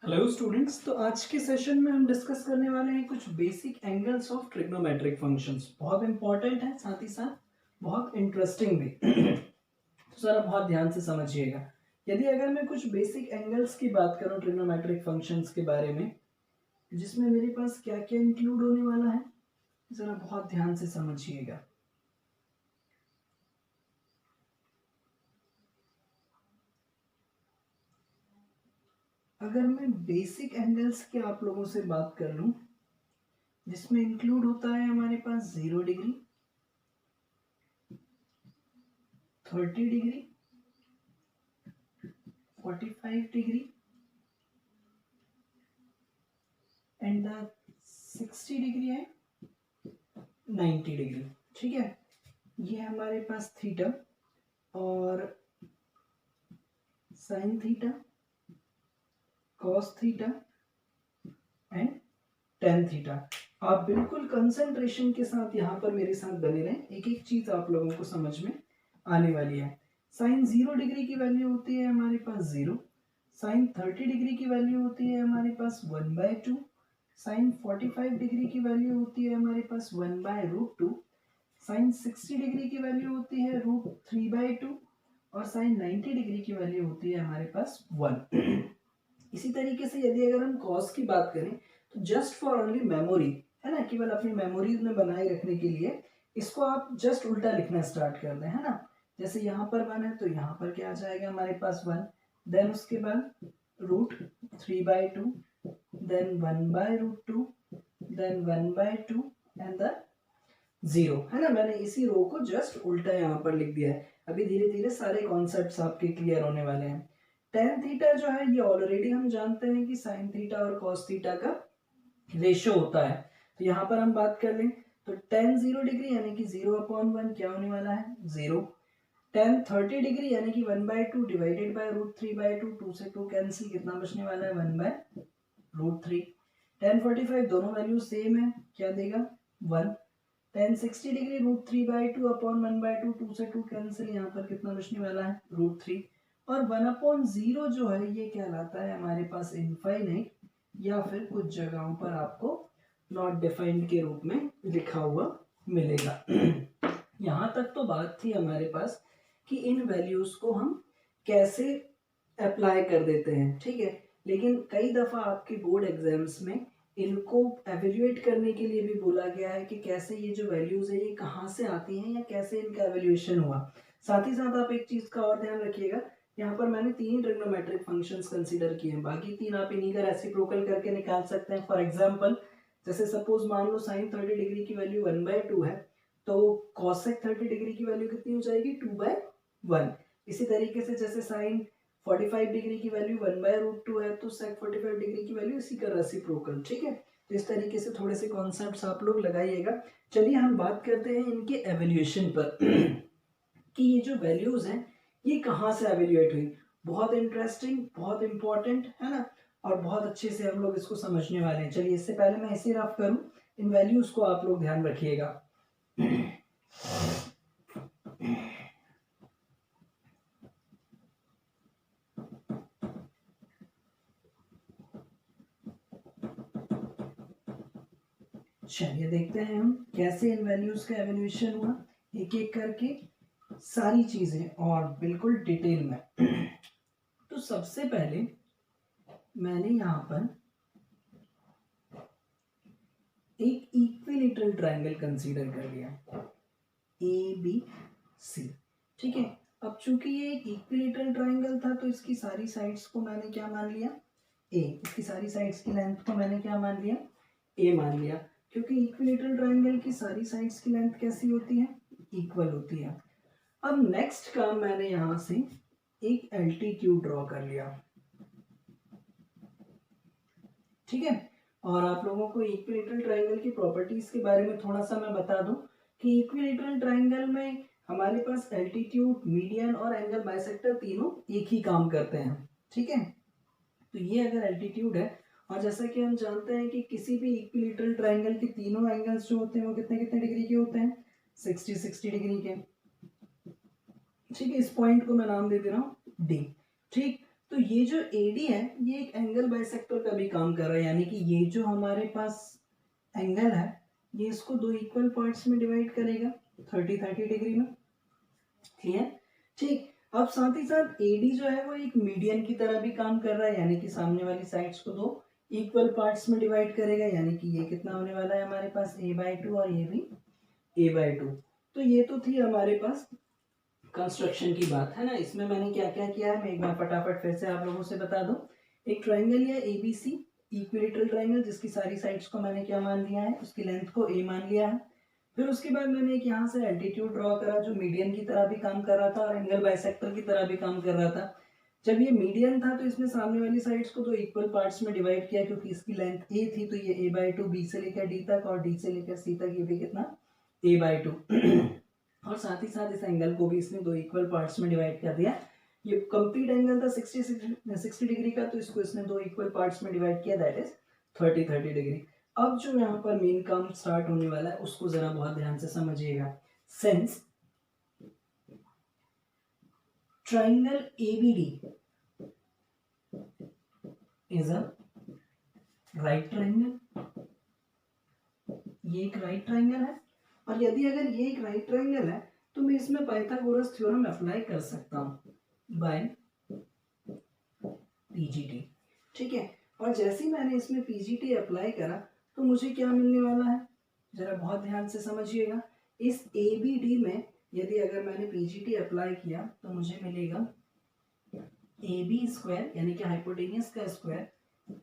Hello students, तो आज के सेशन में हम डिस्कस करने वाले हैं कुछ basic angles of trigonometric functions. बहुत इंपॉर्टेंट है, साथ ही साथ बहुत इंटरेस्टिंग भी। तो सर, बहुत ध्यान से समझिएगा। यदि अगर मैं कुछ बेसिक एंगल्स की बात करूं ट्रिग्नोमेट्रिक फंक्शंस के बारे में, जिसमें मेरे पास क्या क्या इंक्लूड होने वाला है, जरा बहुत ध्यान से समझिएगा। अगर मैं बेसिक एंगल्स की आप लोगों से बात कर लूं, जिसमें इंक्लूड होता है हमारे पास 0 degree, 30 degree, 45 degree and the 60 degree है 90 डिग्री। ठीक है, ये हमारे पास थीटा और sine theta, cos theta and tan theta. आप बिल्कुल कंसंट्रेशन के साथ यहाँ पर मेरे साथ बने रहें, एक एक चीज आप लोगों को समझ में आने वाली है। साइन 0 डिग्री की वैल्यू होती है हमारे पास 0, साइन 30 डिग्री की वैल्यू होती है हमारे पास 1/2, साइन 45 डिग्री की वैल्यू होती है हमारे पास 1/√2, साइन 60 डिग्री की वैल्यू होती है √3/2 और साइन 90 डिग्री की वैल्यू होती है हमारे पास 1। इसी तरीके से यदि अगर हम कॉस की बात करें, तो जस्ट फॉर ओनली मेमोरी, है ना, केवल अपनी मेमोरीज में बनाए रखने के लिए इसको आप जस्ट उल्टा लिखना स्टार्ट कर दें, है ना। जैसे यहाँ पर 1 है तो यहाँ पर क्या आ जाएगा हमारे पास 1, देन उसके बाद √3/2, देन 1/√2, देन 1/2 एंड द 0, है ना। मैंने इसी रो को जस्ट उल्टा यहाँ पर लिख दिया है। अभी धीरे धीरे सारे कॉन्सेप्ट्स आपके क्लियर होने वाले हैं। टेन थीटा जो है ये ऑलरेडी हम जानते हैं कि साइन थीटा और कॉस थीटा का रेशियो होता है। तो यहाँ पर हम बात कर लें तो टेन 0 डिग्री यानी कि 0/1 क्या होने वाला है 0। टेन 30 डिग्री यानी कि 1/2 डिवाइडेड बाय √3/2, 2 से 2 कैंसिल, कितना बचने वाला है 1/√3। टेन 45 दोनों वैल्यू सेम है, क्या देगा 1। टेन 60 डिग्री √3/2 अपॉन 1/2, 2 से 2 कैंसिल, यहाँ पर कितना बचने वाला है √3। और 1/0 जो है ये कहलाता है हमारे पास इनफाइनाइट, या फिर कुछ जगहों पर आपको नॉट डिफाइंड के रूप में लिखा हुआ मिलेगा। यहाँ तक तो बात थी हमारे पास कि इन वैल्यूज को हम कैसे अप्लाई कर देते हैं, ठीक है। लेकिन कई दफा आपके बोर्ड एग्जाम्स में इनको एवेल्युएट करने के लिए भी बोला गया है कि कैसे ये जो वैल्यूज है ये कहाँ से आती हैं या कैसे इनका एवेल्युएशन हुआ। साथ ही साथ आप एक चीज का और ध्यान रखिएगा, यहाँ पर मैंने 3 ट्रिग्नोमेट्रिक फंक्शंस कंसीडर किए हैं, बाकी 3 आप इन्हीं का रेसिप्रोकल करके निकाल सकते हैं। फॉर एग्जांपल, जैसे सपोज मान लो साइन 30 डिग्री की वैल्यू 1/2 है, तो कॉसेक 30 डिग्री की वैल्यू कितनी हो जाएगी 2/1। इसी तरीके से जैसे साइन 45 डिग्री की वैल्यू 1/√2 है, तो सेक 45 डिग्री की वैल्यू इसी का रेसिप्रोकल, ठीक है। तो इस तरीके से थोड़े से कॉन्सेप्ट्स आप लोग लगाइएगा। चलिए हम बात करते हैं इनके एवेल्युएशन पर कि ये जो वैल्यूज हैं ये कहाँ से एवेल्युएट हुई। बहुत इंटरेस्टिंग, बहुत इंपॉर्टेंट, है ना, और बहुत अच्छे से हम लोग इसको समझने वाले हैं। चलिए इससे पहले मैं इसे रफ करूं, इन वैल्यूज को आप लोग ध्यान रखिएगा। चलिए देखते हैं हम कैसे इन वैल्यूज का एवेल्युएशन हुआ, एक एक करके सारी चीजें और बिल्कुल डिटेल में। तो सबसे पहले मैंने यहाँ पर एक इक्विलेटरल ट्रायंगल कंसीडर कर लिया, ABC, ठीक है। अब चूंकि ये एक इक्विलेटरल ट्रायंगल था तो इसकी सारी साइड्स को मैंने क्या मान लिया A, इसकी सारी साइड्स की लेंथ को मैंने क्या मान लिया A मान लिया, क्योंकि इक्विलेटरल ट्रायंगल की सारी साइड्स की लेंथ कैसी होती है इक्वल होती है। अब नेक्स्ट काम मैंने यहां से एक एल्टीट्यूड ड्रॉ कर लिया, ठीक है। और आप लोगों को इक्विलेटरल ट्रायंगल की प्रॉपर्टीज के बारे में थोड़ा सा मैं बता दूं कि इक्विलेटरल ट्रायंगल में हमारे पास एल्टीट्यूड, मीडियन और एंगल बाइसेक्टर तीनों एक ही काम करते हैं, ठीक है। तो ये अगर एल्टीट्यूड है, और जैसा कि हम जानते हैं कि किसी भी इक्विलेटरल ट्रायंगल के तीनों एंगल्स जो होते हैं वो कितने कितने डिग्री के होते हैं 60 डिग्री के, ठीक है। इस पॉइंट को मैं नाम दे दे रहा हूँ D, ठीक। तो ये जो AD है ये एक एंगल बाइसेक्टर का भी काम कर रहा है, यानी कि ये जो हमारे पास एंगल है ये इसको दो इक्वल पार्ट्स में डिवाइड करेगा 30-30 डिग्री में। क्लियर? ठीक। अब साथ ही साथ AD जो है वो एक मीडियन की तरह भी काम कर रहा है, यानी कि सामने वाली साइड्स को दो इक्वल पार्ट्स में डिवाइड करेगा, यानी कि ये कितना होने वाला है हमारे पास a/2 और ये भी a/2। तो ये तो थी हमारे पास कंस्ट्रक्शन की बात, है ना। इसमें मैंने क्या क्या किया है मैं एक बार फटाफट फिर से आप लोगों से बता दूं। एक ट्राइंगल है ABC, इक्विलेटरल ट्राइंगल, जिसकी सारी साइड्स को मैंने क्या मान लिया है, उसकी लेंथ को a मान लिया है। फिर उसके बाद मैंने एक यहाँ से एल्टीट्यूड ड्रॉ करा जो मीडियन की तरह भी काम कर रहा था और एंगल बाइसेक्टर की तरह भी काम कर रहा था। जब ये मीडियन था तो इसमें सामने वाली साइड्स को दो इक्वल पार्ट्स में डिवाइड किया, क्योंकि इसकी लेंथ a थी तो ये a/2 b से लेकर d तक और d से लेकर c तक, ये भी कितना a/2 और साथ ही साथ इस एंगल को भी इसने दो इक्वल पार्ट्स में डिवाइड कर दिया। ये कंप्लीट एंगल था 60 डिग्री का, तो इसको इसने दो इक्वल पार्ट्स में डिवाइड किया, दैट इज 30-30 डिग्री। अब जो यहाँ पर मेन काम स्टार्ट होने वाला है उसको जरा बहुत ध्यान से समझिएगा। Since triangle ABD is a right triangle, ये एक राइट ट्राइंगल है, और यदि अगर ये एक राइट ट्राइंगल है तो मैं इसमें पाइथागोरस थ्योरम अप्लाई कर सकता हूं बाय PGT। ठीक है, और जैसे ही मैंने इसमें PGT अप्लाई करा तो मुझे क्या मिलने वाला है, जरा बहुत ध्यान से समझिएगा। इस ABD में यदि अगर मैंने PGT अप्लाई किया तो मुझे मिलेगा AB² यानी कि हाइपोटेनियस का square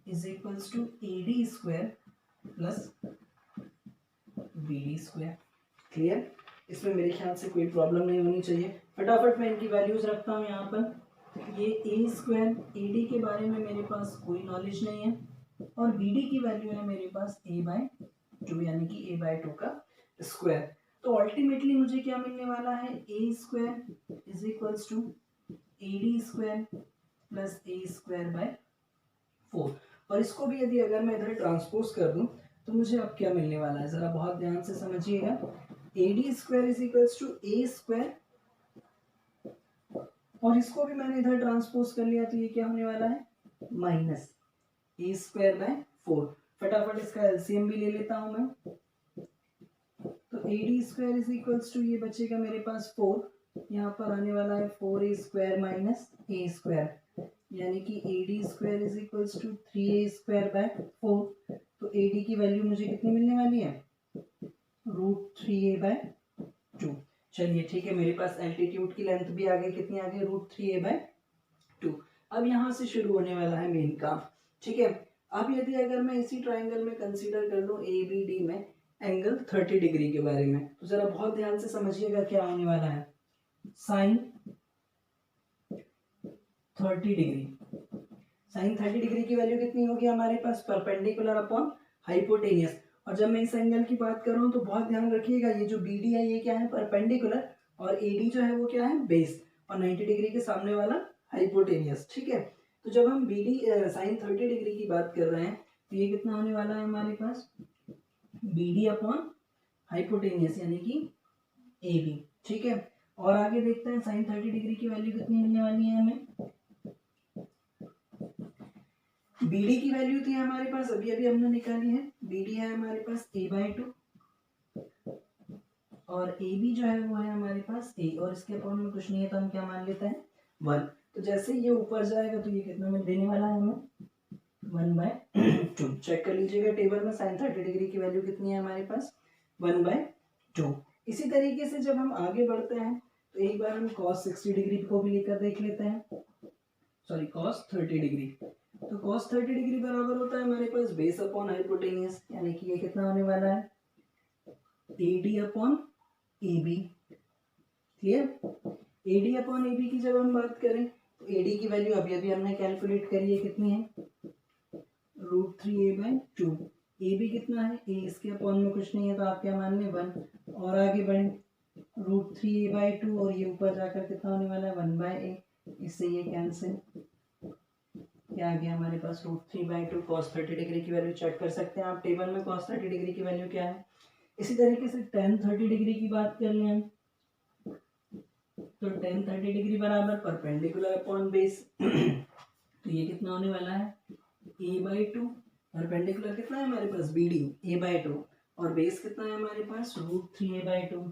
is equals to AD² plus BD²। Clear? इसमें मेरे ख्याल से कोई प्रॉब्लम नहीं होनी चाहिए। फटाफट मैं इनकी वैल्यूज रखता हूँ यहाँ पर। ये A² AD के बारे में मेरे पास कोई नॉलेज नहीं है, और BD की वैल्यू है मेरे पास a/2 यानी कि a/2 का स्क्वायर। तो अल्टीमेटली मुझे क्या मिलने वाला है, A² is equals to AD² plus A²/4। और इसको भी यदि अगर मैं इधर ट्रांसपोज कर दूं तो मुझे अब क्या मिलने वाला है, जरा बहुत ध्यान से समझिएगा। AD² is equals to A², और इसको भी मैंने इधर ट्रांसपोज कर लिया तो ये क्या होने वाला है, माइनस A²/4। फटाफट इसका LCM भी ले लेता हूं मैं। तो AD² इज इक्वल्स टू ये बचेगा मेरे पास 4, यहाँ पर आने वाला है 4A² माइनस A², यानी कि AD² is equals to 3A²/4। तो AD की वैल्यू मुझे कितनी मिलने वाली है, √3a/2। चलिए ठीक है, मेरे पास एल्टीट्यूड की लेंथ भी आ गई, कितनी आ गई, √3a/2। अब यहाँ से शुरू होने वाला है मेन काम। ठीक है, अब यदि अगर मैं इसी ट्राइंगल में कंसीडर कर लूँ ABD में एंगल 30 डिग्री के बारे में, तो जरा बहुत ध्यान से समझिएगा क्या होने वाला है। साइन 30 डिग्री, साइन 30 डिग्री की वैल्यू कितनी होगी हमारे पास, परपेंडिकुलर अपॉन हाइपोटेनियस। और जब मैं इस एंगल की बात कर रहा हूँ तो बहुत ध्यान रखिएगा, ये जो BD है ये क्या है, परपेंडिकुलर, और AD जो है वो क्या है, बेस, और 90 डिग्री के सामने वाला हाइपोटेनियस। ठीक है, तो जब हम BD साइन 30 डिग्री की बात कर रहे हैं तो ये कितना होने वाला है हमारे पास, BD अपॉन हाइपोटेनियस यानी कि AB। ठीक है, और आगे देखते हैं साइन 30 डिग्री की वैल्यू कितनी मिलने वाली है हमें। BD की वैल्यू थी हमारे पास, अभी अभी हमने निकाली है, BD है हमारे पास a/2, और AB जो है वो है हमारे पास A, और इसके अपॉन में कुछ नहीं है तो हम क्या मान लेते हैं, 1। तो जैसे ये ऊपर जाएगा तो ये कितना में देने वाला है हमें, 1/2। चेक कर लीजिएगा टेबल में साइन 30 डिग्री की वैल्यू कितनी है हमारे पास, 1/2। इसी तरीके से जब हम आगे बढ़ते हैं तो एक बार हम cos 60 डिग्री को भी लेकर देख लेते हैं, सॉरी cos 30 डिग्री। तो cos 30 डिग्री बराबर होता है हमारे पास बेस अपॉन हाइपोटेनियस, यानी कि ये कितना होने वाला है, AD upon AB। Clear? AD upon AB की जब हम बात करें तो AD की वैल्यू अभी अभी हमने कैलकुलेट करी है, कितनी है, √3a/2। AB कितना है, A, इसके अपॉन में कुछ नहीं है तो आप क्या मान लें, 1। और आगे बढ़े, √3a/2, और ये ऊपर जाकर कितना होने वाला है, 1/a। इससे ये कैंसिल, क्या आ गया हमारे पास, √3/2। cos 30 डिग्री की वैल्यू चेक कर सकते हैं आप टेबल में, cos 30 डिग्री की वैल्यू क्या है। इसी तरीके से tan 30 डिग्री की बात कर लें तो tan 30 डिग्री बराबर परपेंडिकुलर अपॉन बेस। तो ये कितना होने वाला है a/2, परपेंडिकुलर कितना है हमारे पास BD a/2, और बेस कितना है हमारे पास √3a/2,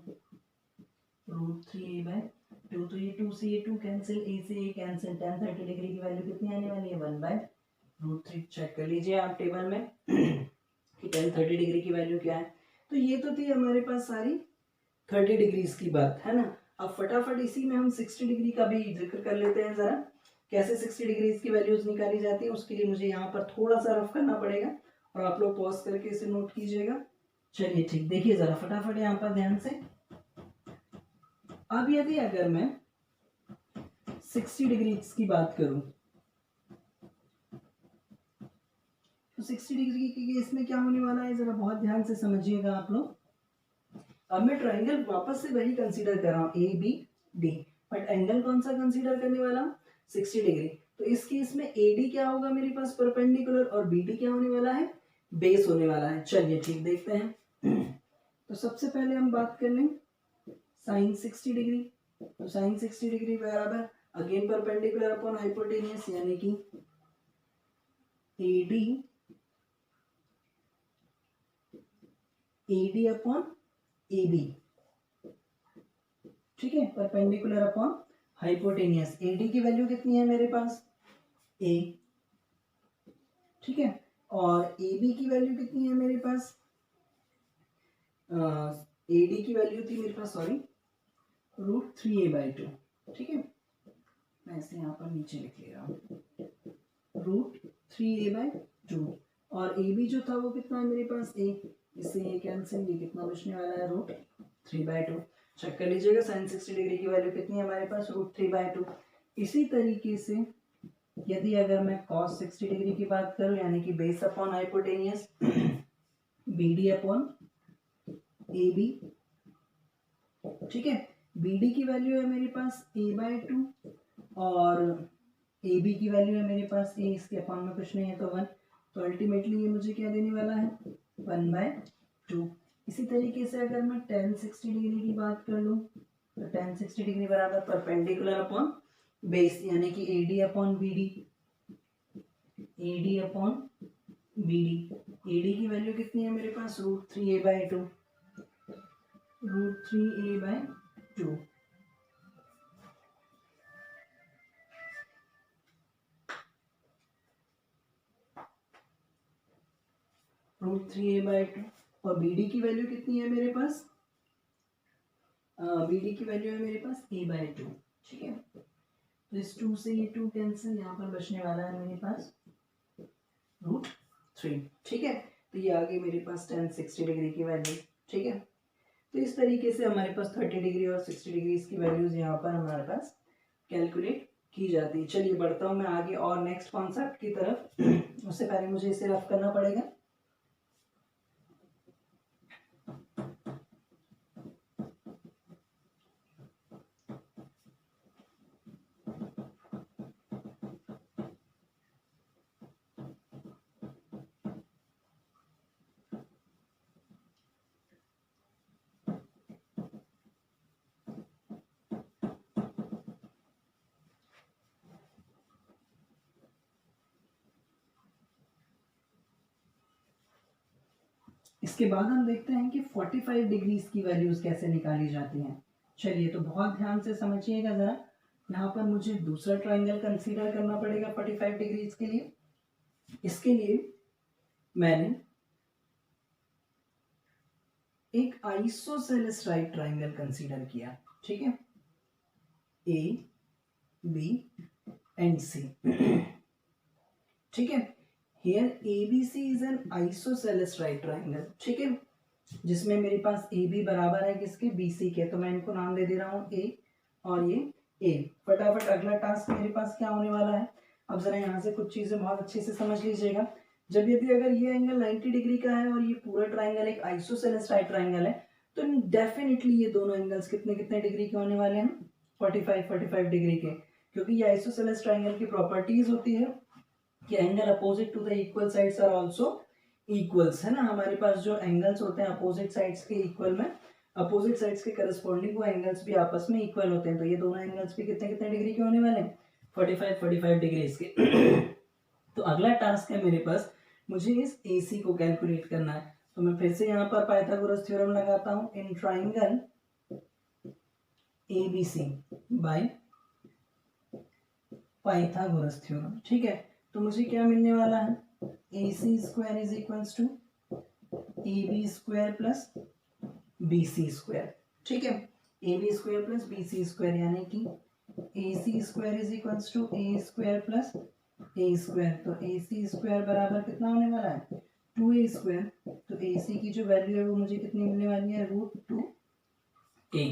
√3a/2। तो ये 2 से ये 2 कैंसिल, a से a कैंसिल, tan 30 डिग्री की वैल्यू कितनी आने वाली है 1/√3। चेक कर लीजिए आप टेबल में कि tan 30 डिग्री की वैल्यू क्या है। तो ये तो थी हमारे पास सारी 30 डिग्रीज की बात, है ना। अब फटाफट इसी में हम 60 डिग्री का भी जिक्र कर लेते हैं जरा, कैसे 60 डिग्रीज की वैल्यूज निकाली जाती है। उसके लिए मुझे यहाँ पर थोड़ा सा रफ करना पड़ेगा और आप लोग पॉज करके इसे नोट कीजिएगा। चलिए ठीक, देखिए जरा फटाफट यहाँ पर ध्यान से। अब यदि अगर मैं 60 डिग्रीज की बात करूं तो 60 डिग्री के केस में क्या होने वाला है, जरा बहुत ध्यान से समझिएगा आप लोग। अब मैं ट्राइंगल वापस से वही कंसीडर कर रहा हूँ ABD, बट एंगल कौन सा कंसीडर करने वाला हूँ 60 डिग्री। तो इस केस में AD क्या होगा मेरे पास परपेंडिकुलर, और BD क्या होने वाला है बेस होने वाला है। चलिए ठीक, देखते हैं। तो सबसे पहले हम बात कर लें साइन 60 डिग्री। तो साइन 60 डिग्री बराबर अगेन परपेंडिकुलर अपॉन हाइपोटेनियस, यानी कि AD अपॉन AB, ठीक है, परपेंडिकुलर अपॉन हाइपोटेनियस। AD की वैल्यू कितनी है मेरे पास A, ठीक है, और AB की वैल्यू कितनी है मेरे पास, AD की वैल्यू थी मेरे पास सॉरी √3a/2, ठीक है, मैं इसे यहाँ पर नीचे लिख ले रहा हूँ √3a/2, और AB जो था वो कितना है मेरे पास A, इससे ये कैंसिल, ये कितना बचने वाला है √3/2। चेक कर लीजिएगा साइन 60 डिग्री की वैल्यू कितनी है हमारे पास √3/2। इसी तरीके से यदि अगर मैं cos 60 डिग्री की बात करूं, यानी कि base upon hypotenuse BD upon AB, ठीक है, BD की वैल्यू है मेरे पास a/2 और AB की वैल्यू है मेरे पास A, इसके अपॉन में कुछ नहीं है तो 1, तो अल्टीमेटली ये मुझे क्या देने वाला है 1/2। इसी तरीके से अगर मैं tan 60 डिग्री की बात कर लूँ तो tan 60 डिग्री बराबर परपेंडिकुलर अपॉन बेस, यानी कि AD upon BD, AD upon BD। AD की वैल्यू कितनी है मेरे पास √3a/2, √3a/2। √3a/2, और BD की वैल्यू कितनी है मेरे पास, BD की वैल्यू है मेरे पास a/2, ठीक है। तो इस 2 से ये 2 कैंसिल, यहाँ पर बचने वाला है मेरे पास √3, ठीक है। तो ये आ गई मेरे पास tan 60 डिग्री की वैल्यू, ठीक है। तो इस तरीके से हमारे पास 30 डिग्री और 60 डिग्री की वैल्यूज यहाँ पर हमारे पास कैलकुलेट की जाती है। चलिए बढ़ता हूँ मैं आगे और नेक्स्ट कॉन्सेप्ट की तरफ। उससे पहले मुझे इसे रफ करना पड़ेगा। इसके बाद हम देखते हैं कि 45 डिग्रीज की वैल्यूज कैसे निकाली जाती हैं। चलिए तो बहुत ध्यान से समझिएगा जरा। यहाँ पर मुझे दूसरा ट्राइंगल कंसीडर करना पड़ेगा 45 डिग्रीज के लिए। इसके लिए मैंने एक आइसोसेलेस राइट ट्राइंगल कंसीडर किया, ठीक है, A, B and C, ठीक है। Here ABC is an isosceles right triangle, ठीक है, जिसमें मेरे पास AB बराबर है किसके BC के। तो मैं इनको नाम दे दे रहा हूँ A और ये A। फटाफट अगला टास्क मेरे पास क्या होने वाला है, अब जरा यहाँ से कुछ चीजें बहुत अच्छे से समझ लीजिएगा। जब यदि अगर ये एंगल 90 डिग्री का है और ये पूरा ट्राइंगल एक आइसोसेलेस राइट ट्राइंगल है, तो डेफिनेटली ये दोनों एंगल्स कितने कितने डिग्री के होने वाले हैं 45 डिग्री के, क्योंकि ये आइसोसेलेस ट्राइंगल की प्रॉपर्टीज होती है कि angle opposite to the equal sides are also equals, है ना। हमारे पास जो एंगल्स होते हैं अपोजिट साइड्स के इक्वल में, अपोजिट साइड्स के करस्पॉन्डिंग वो एंगल्स भी आपस में इक्वल होते हैं। तो ये दोनों एंगल्स भी कितने कितने डिग्री के होने वाले हैं 45 डिग्री इसके। तो अगला टास्क है मेरे पास, मुझे इस AC को कैलकुलेट करना है। तो मैं फिर से यहाँ पर पाइथागोरस थ्योरम लगाता हूँ। In triangle ABC by Pythagoras theorem, ठीक है। तो मुझे क्या मिलने वाला है, AC square is equals to AB square plus BC square, ठीक है। AB square plus BC square यानी कि AC square is equals to A square plus A square. तो AC स्क्वायर बराबर कितना होने वाला है, 2A स्क्वायर। तो AC की जो वैल्यू है वो मुझे कितनी मिलने वाली है, √2A,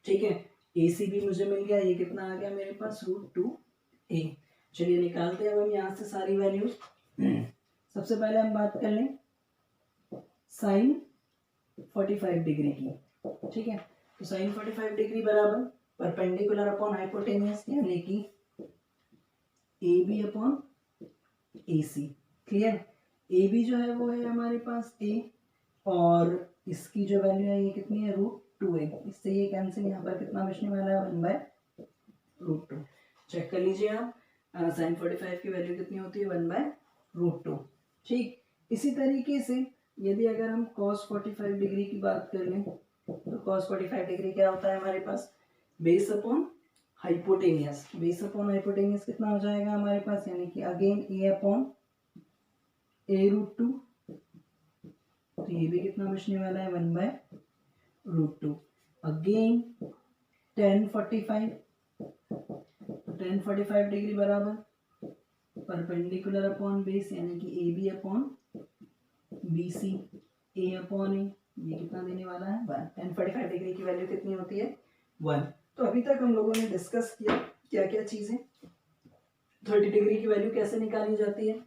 ठीक है। AC भी मुझे मिल गया, ये कितना आ गया मेरे पास, √2A। चलिए निकालते हैं अब हम यहाँ से सारी वैल्यूज। सबसे पहले हम बात कर लें साइन 45 डिग्री की, ठीक है। तो साइन 45 डिग्री बराबर परपेंडिकुलर अपॉन हाइपोटेनियस यानी कि AB upon AC, clear. AB जो है वो है हमारे पास A और इसकी जो वैल्यू है ये कितनी है, √2A। इससे ये कैंसिल, यहाँ पर कितना बचने वाला है, 1/√2। चेक कर लीजिए आप, साइन 45 की वैल्यू कितनी होती है, 1/√2, ठीक। इसी तरीके से यदि अगर हम cos 45 डिग्री की बात कर लें तो cos 45 डिग्री क्या होता है हमारे पास, base upon hypotenuse. Base upon hypotenuse कितना हो जाएगा हमारे पास, यानी कि अगेन A अपॉन A√2। तो ये भी कितना बचने वाला है, 1/√2। अगेन tan 45, tan 45 डिग्री बराबर परपेंडिकुलर अपॉन बेस यानी कि AB upon BC, A upon A, ये कितना देने वाला है, 1। tan 45 डिग्री की वैल्यू कितनी होती है, 1। तो अभी तक हम लोगों ने डिस्कस किया क्या क्या चीज़ें, 30 डिग्री की वैल्यू कैसे निकाली जाती है,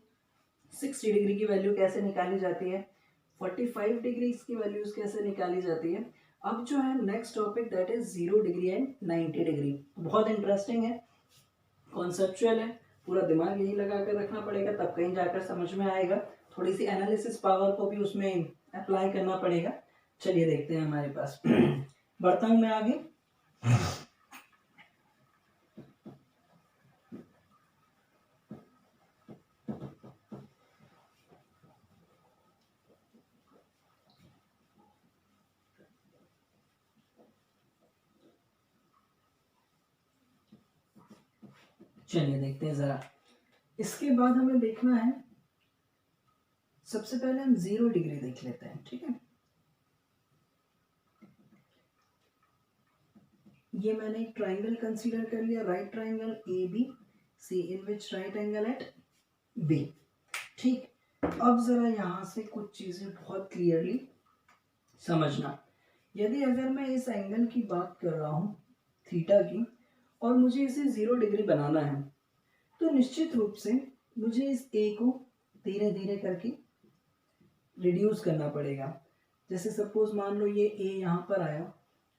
60 डिग्री की वैल्यू कैसे निकाली जाती है, 45 डिग्री की वैल्यूज कैसे निकाली जाती है। अब जो है next topic that is 0 degree and 90 degree. बहुत इंटरेस्टिंग है, कॉन्सेप्चुअल है, पूरा दिमाग यही लगा कर रखना पड़ेगा, तब कहीं जाकर समझ में आएगा। थोड़ी सी एनालिसिस पावर को भी उसमें अप्लाई करना पड़ेगा। चलिए देखते हैं हमारे पास। बढ़ता हूं मैं आगे। चलिए देखते हैं जरा। इसके बाद हमें देखना है, सबसे पहले हम 0 डिग्री देख लेते हैं, ठीक है। ये मैंने एक ट्राइंगल कंसीडर कर लिया, राइट ट्राइंगल ABC इन विच राइट एंगल एट B, ठीक। अब जरा यहाँ से कुछ चीजें बहुत क्लियरली समझना। यदि अगर मैं इस एंगल की बात कर रहा हूँ थीटा की और मुझे इसे 0 डिग्री बनाना है, तो निश्चित रूप से मुझे इस A को धीरे धीरे करके रिड्यूस करना पड़ेगा। जैसे सपोज मान लो ये A यहाँ पर आया,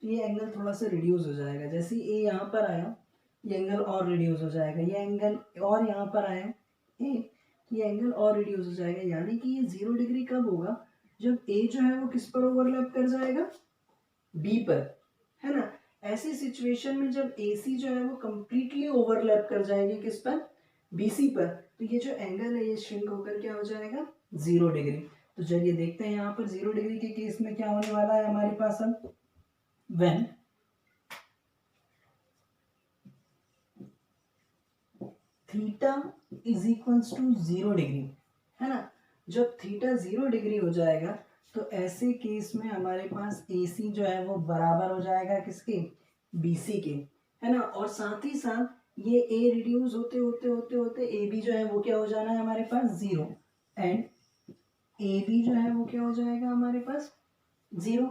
तो ये एंगल थोड़ा सा रिड्यूस हो जाएगा। जैसे A यहाँ पर आया, ये एंगल और रिड्यूस हो जाएगा। ये एंगल और यहाँ पर आया A, ये एंगल और रिड्यूस हो जाएगा। यानी कि ये 0 डिग्री कब होगा, जब A जो है वो किस पर ओवरलैप कर जाएगा, B पर, है ना। ऐसी सिचुएशन में जब AC जो है वो कंप्लीटली ओवरलैप कर जाएगी किस पर, BC पर, तो ये जो एंगल है ये श्रिंक होकर क्या हो जाएगा, 0 डिग्री। तो चलिए देखते हैं यहाँ पर 0 डिग्री के केस में क्या होने वाला है हमारे पास। अब when theta is equals to 0 degree, है ना। जब थीटा 0 डिग्री हो जाएगा तो ऐसे केस में हमारे पास AC जो है वो बराबर हो जाएगा किसके, BC के, है ना। और साथ ही साथ ये A रिड्यूस होते होते होते होते AB जो है वो क्या हो जाना है हमारे पास, 0, एंड AB जो है वो क्या हो जाएगा हमारे पास, 0।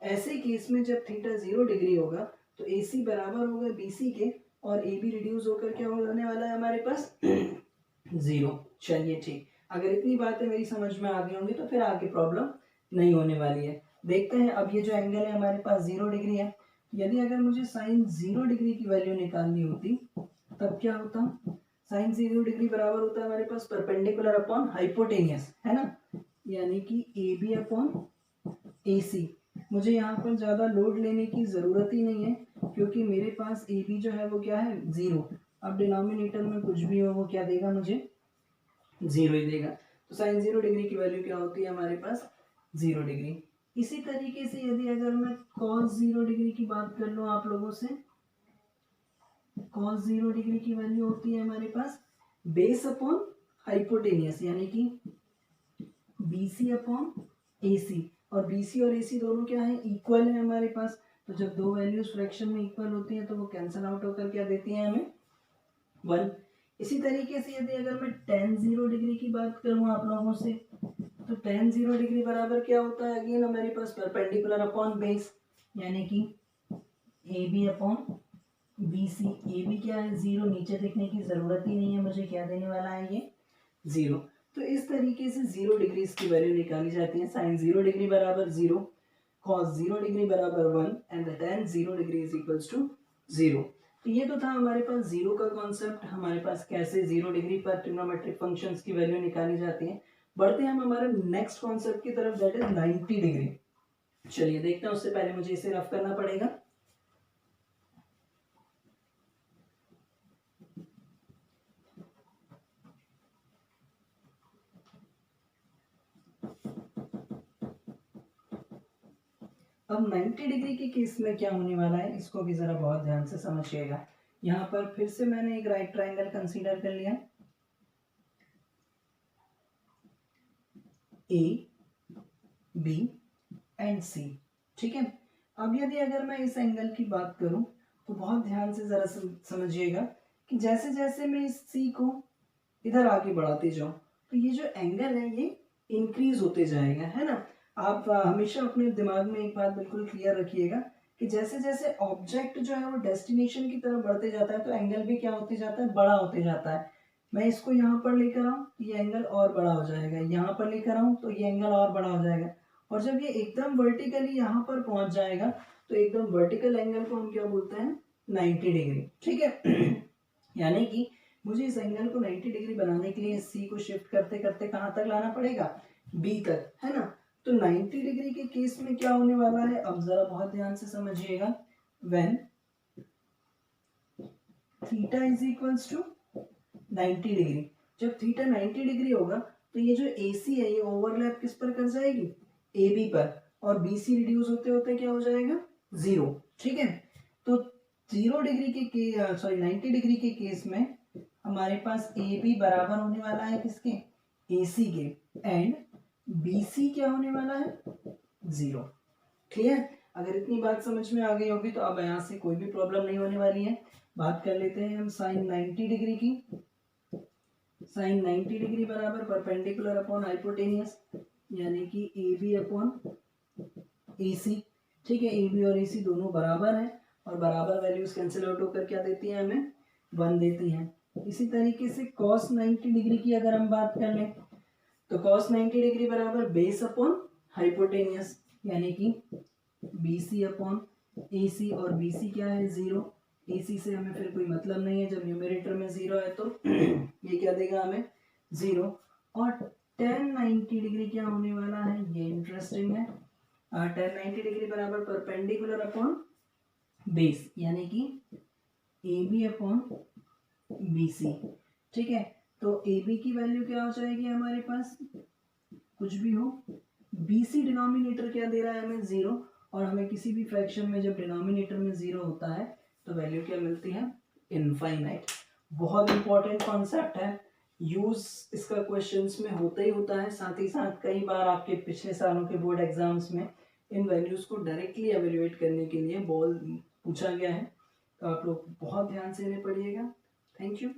ऐसे केस में जब थीटा 0 डिग्री होगा तो AC बराबर होगा BC के और AB रिड्यूस होकर क्या होने वाला है हमारे पास, 0। चलिए ठीक, अगर इतनी बातें मेरी समझ में आ गई होंगी तो फिर आगे प्रॉब्लम नहीं होने वाली है। देखते हैं अब ये जो एंगल है हमारे पास 0 डिग्री है। यदि अगर मुझे साइन 0 डिग्री की वैल्यू निकालनी होती तब क्या होता, साइन 0 डिग्री बराबर होता है हमारे पास परपेंडिकुलर अपॉन हाइपोटेनियस, है ना। यानी कि AB अपॉन AC। मुझे यहाँ पर ज़्यादा लोड लेने की ज़रूरत ही नहीं है क्योंकि मेरे पास AB जो है वो क्या है, 0। अब डिनोमिनेटर में कुछ भी हो वो क्या देगा मुझे, 0 ही देगा। तो साइन 0 डिग्री की वैल्यू क्या होती है हमारे पास, 0 डिग्री। इसी तरीके से यदि अगर मैं cos 0 डिग्री की बात कर लूँ आप लोगों से, cos 0 डिग्री की वैल्यू होती है हमारे पास बेस अपॉन हाइपोटेनियस, यानी कि BC अपॉन AC, और BC और AC दोनों क्या है, इक्वल है हमारे पास। तो जब दो वैल्यूज फ्रैक्शन में इक्वल होती हैं तो वो कैंसिल आउट होकर क्या देती हैं हमें, 1। इसी तरीके से यदि अगर मैं tan 0 डिग्री की बात करूं आप लोगों से, तो tan 0 डिग्री बराबर क्या होता है, अगेन हमारे पास परपेंडिकुलर अपॉन बेस, यानी कि AB अपॉन BC। AB क्या है, 0, नीचे देखने की जरूरत ही नहीं है मुझे, क्या देने वाला है ये, 0। तो इस तरीके से 0 डिग्री की वैल्यू निकाली जाती है। साइन 0 डिग्री बराबर 0, cos 0 डिग्री बराबर 1 and the tan 0 degree is equals to 0। तो ये तो था हमारे पास जीरो का कॉन्सेप्ट, हमारे पास कैसे 0 डिग्री पर ट्रिग्नोमेट्रिक फंक्शंस की वैल्यू निकाली जाती है। बढ़ते हैं हम हमारे नेक्स्ट कॉन्सेप्ट की तरफ, दैट इज 90 डिग्री। चलिए देखते हैं, उससे पहले मुझे इसे रफ करना पड़ेगा। अब 90 डिग्री के केस में क्या होने वाला है, इसको भी जरा बहुत ध्यान से समझिएगा। यहाँ पर फिर से मैंने एक राइट ट्रायंगल कंसीडर कर लिया, A, B एंड C, ठीक है। अब यदि अगर मैं इस एंगल की बात करूं तो बहुत ध्यान से जरा समझिएगा कि जैसे जैसे मैं इस C को इधर आगे बढ़ाते जाऊं तो ये जो एंगल है ये इंक्रीज होते जाएगा, है ना। आप हमेशा अपने दिमाग में एक बात बिल्कुल क्लियर रखिएगा कि जैसे जैसे ऑब्जेक्ट जो है वो डेस्टिनेशन की तरफ बढ़ते जाता है तो एंगल भी क्या होते जाता है, बड़ा होते जाता है। मैं इसको यहाँ पर लेकर आऊँ तो ये एंगल और बड़ा हो जाएगा, यहाँ पर लेकर आऊँ तो ये एंगल और बड़ा हो जाएगा, और जब ये एकदम वर्टिकली यहाँ पर पहुंच जाएगा तो एकदम वर्टिकल एंगल को हम क्या बोलते हैं, 90 डिग्री, ठीक है। यानी कि मुझे इस एंगल को 90 डिग्री बनाने के लिए सी को शिफ्ट करते करते कहाँ तक लाना पड़ेगा, बी तक, है ना। तो 90 डिग्री के केस में क्या होने वाला है, अब जरा बहुत ध्यान से समझिएगा। When theta is equals to 90 degree, जब थीटा 90 डिग्री होगा तो ये जो AC है ये ओवरलैप किस पर कर जाएगी, AB पर, और BC रिड्यूस होते होते क्या हो जाएगा, 0, ठीक है। तो 0 डिग्री के 90 डिग्री के केस में हमारे पास AB बराबर होने वाला है किसके, AC के, एंड BC क्या होने वाला है, 0। क्लियर। अगर इतनी बात समझ में आ गई होगी तो अब यहाँ से कोई भी प्रॉब्लम नहीं होने वाली है। बात कर लेते हैं हम साइन 90 डिग्री की। साइन 90 डिग्री बराबर परपेंडिकुलर अपॉन हाइपोटेनियस, यानी कि AB अपॉन AC, ठीक है। AB और AC दोनों बराबर हैं और बराबर वैल्यूज कैंसिल आउट होकर क्या देती हैं हमें, 1 देती हैं। इसी तरीके से cos 90 डिग्री की अगर हम बात कर लें तो cos 90 डिग्री बराबर बेस अपॉन हाइपोटेनियस, यानी कि BC अपॉन AC, और BC क्या है, 0। AC से हमें फिर कोई मतलब नहीं है, जब न्यूमरेटर में 0 है तो ये क्या देगा हमें, 0। और tan 90 डिग्री क्या होने वाला है, ये इंटरेस्टिंग है। tan 90 डिग्री बराबर परपेंडिकुलर अपॉन बेस, यानी कि AB अपॉन BC, ठीक है। तो AB की वैल्यू क्या हो जाएगी हमारे पास, कुछ भी हो, BC डिनोमिनेटर क्या दे रहा है हमें, 0, और हमें किसी भी फ्रैक्शन में जब डिनोमिनेटर में 0 होता है तो वैल्यू क्या मिलती है, इनफाइनाइट। बहुत इंपॉर्टेंट कॉन्सेप्ट है, यूज इसका क्वेश्चंस में होता ही होता है। साथ ही साथ कई बार आपके पिछले सालों के बोर्ड एग्जाम्स में इन वैल्यूज को डायरेक्टली एवेल्युएट करने के लिए पूछा गया है। तो आप लोग बहुत ध्यान से इन्हें पढ़िएगा। Thank you.